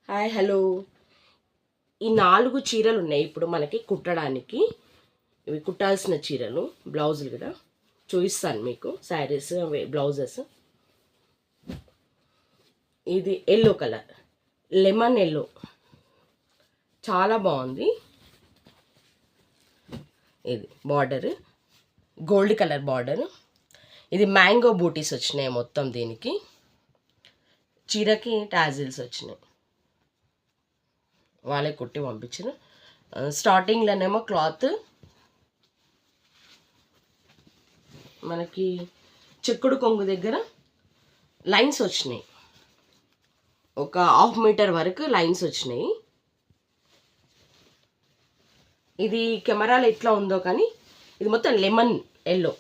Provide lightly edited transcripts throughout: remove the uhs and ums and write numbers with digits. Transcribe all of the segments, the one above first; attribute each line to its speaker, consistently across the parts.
Speaker 1: Hi hello. ఈ 4 చీరలు ఉన్నాయి ఇప్పుడు మనకి కుట్టడానికి. ఇవి కుట్టాల్సిన చీరలు, బ్లౌజులు కూడా చూపిస్తాను మీకు. శారీస్, బ్లౌజెస్. ఇది ఎల్లో కలర్, లెమన్ ఎల్లో, చాలా బాగుంది. ఇది బార్డర్ గోల్డ్ కలర్ బార్డర్. ఇది మ్యాంగో బూటీస్ వచ్చినాయి మొత్తం. దీనికి చీరకి టాజిల్స్ వచ్చినాయి, వాళ్ళే కుట్టి పంపించారు. స్టార్టింగ్లోనేమో క్లాత్ మనకి చెక్కుడు కొంగు దగ్గర లైన్స్ వచ్చినాయి, ఒక 1/2 మీటర్ వరకు లైన్స్ వచ్చినాయి. ఇది కెమెరాలో ఎట్లా ఉందో కానీ ఇది మొత్తం లెమన్ ఎల్లో.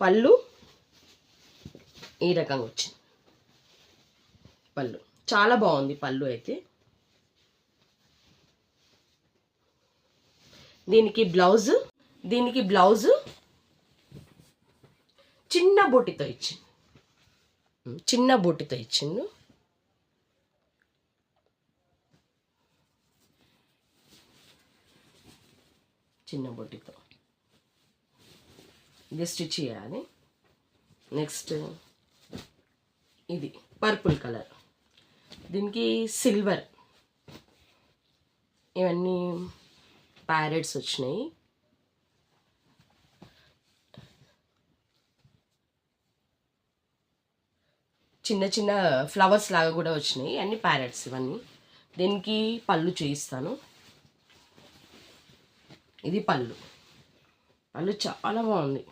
Speaker 1: పళ్ళు ఈ రకంగా వచ్చింది. పళ్ళు చాలా బాగుంది. పళ్ళు అయితే దీనికి బ్లౌజు చిన్న బూటితో ఇచ్చిండు. చిన్న బొట్టితో ఇది స్టిచ్ చేయాలి. నెక్స్ట్ ఇది పర్పుల్ కలర్, దీనికి సిల్వర్, ఇవన్నీ ప్యారెట్స్ వచ్చినాయి. చిన్న చిన్న ఫ్లవర్స్ లాగా కూడా వచ్చినాయి, అన్ని ప్యారెట్స్ ఇవన్నీ. దీనికి పళ్ళు చేయిస్తాను. ఇది పళ్ళు చాలా బాగుంది.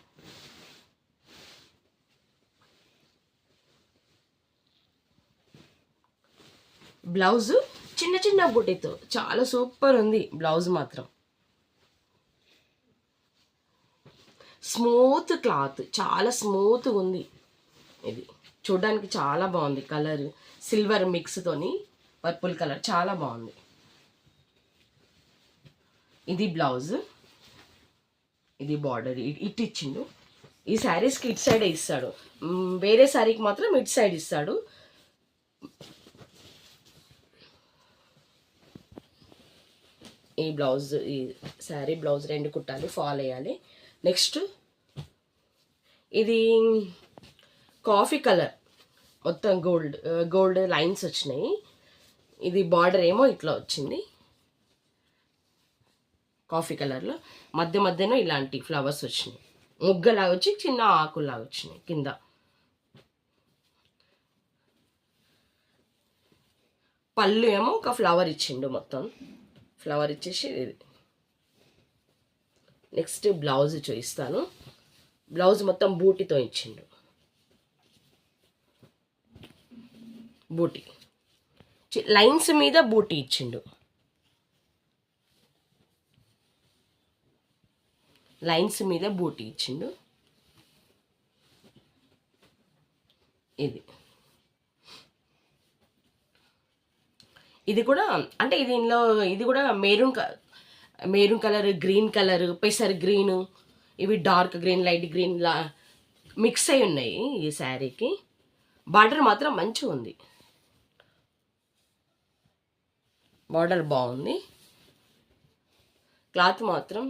Speaker 1: బ్లౌజు చిన్న బుటీతో చాలా సూపర్ ఉంది. బ్లౌజ్ మాత్రం స్మూత్ క్లాత్, చాలా స్మూత్గా ఉంది. ఇది చూడడానికి చాలా బాగుంది. కలర్ సిల్వర్ మిక్స్తోని పర్పుల్ కలర్ చాలా బాగుంది. ఇది బ్లౌజ్, ఇది బార్డర్ ఇటు ఇచ్చిండు. ఈ శారీస్కి ఇటు సైడే ఇస్తాడు, వేరే శారీకి మాత్రం ఇటు సైడ్ ఇస్తాడు. ఈ బ్లౌజ్, ఈ శారీ బ్లౌజ్ 2 కుట్టాలి, ఫాల్ వేయాలి. నెక్స్ట్ ఇది కాఫీ కలర్, మొత్తం గోల్డ్ లైన్స్ వచ్చినాయి. ఇది బార్డర్ ఏమో ఇట్లా వచ్చింది కాఫీ కలర్లో. మధ్యలో ఇలాంటి ఫ్లవర్స్ వచ్చినాయి, ముగ్గలాగా వచ్చి చిన్న ఆకులాగా వచ్చినాయి కింద. పళ్ళు ఏమో ఒక ఫ్లవర్ ఇచ్చిండు, మొత్తం ఫ్లవర్ ఇచ్చేసి. నెక్స్ట్ బ్లౌజ్ చూపిస్తాను. బ్లౌజ్ మొత్తం బూటీతో ఇచ్చిండు. బూటీ లైన్స్ మీద బూటీ ఇచ్చిండు. ఇది కూడా అంటే ఇది కూడా మెరూన్ కలర్, గ్రీన్ కలర్, పెసర్ గ్రీన్, ఇవి dark green, light green mix అయి ఉన్నాయి ఈ శారీకి. బార్డర్ మాత్రం మంచిగా ఉంది, బార్డర్ బాగుంది. క్లాత్ మాత్రం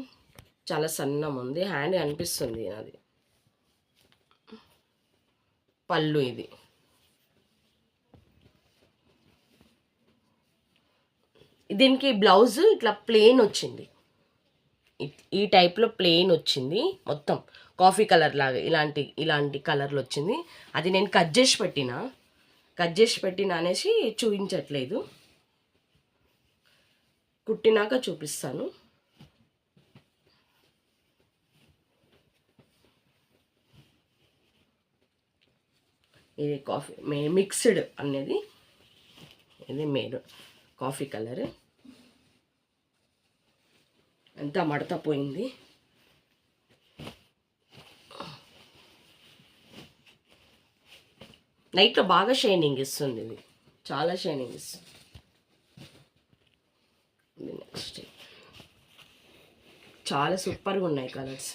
Speaker 1: చాలా సన్నం ఉంది, హ్యాండ్ అనిపిస్తుంది అది. పళ్ళు ఇది. దీనికి బ్లౌజ్ ఇట్లా ప్లెయిన్ వచ్చింది, ఈ టైప్లో ప్లెయిన్ వచ్చింది. మొత్తం కాఫీ కలర్ లాగా ఇలాంటి కలర్లు వచ్చింది. అది నేను కట్ చేసి పెట్టిన అనేసి చూపించట్లేదు, కుట్టినాక చూపిస్తాను. ఇది కాఫీ మిక్స్డ్ అనేది, ఇది కాఫీ కలర్. అంతా మడత పోయింది. నైట్లో బాగా షైనింగ్ ఇస్తుంది, ఇది చాలా షైనింగ్ ఇస్తుంది. నెక్స్ట్ చాలా సూపర్గా ఉన్నాయి కలర్స్.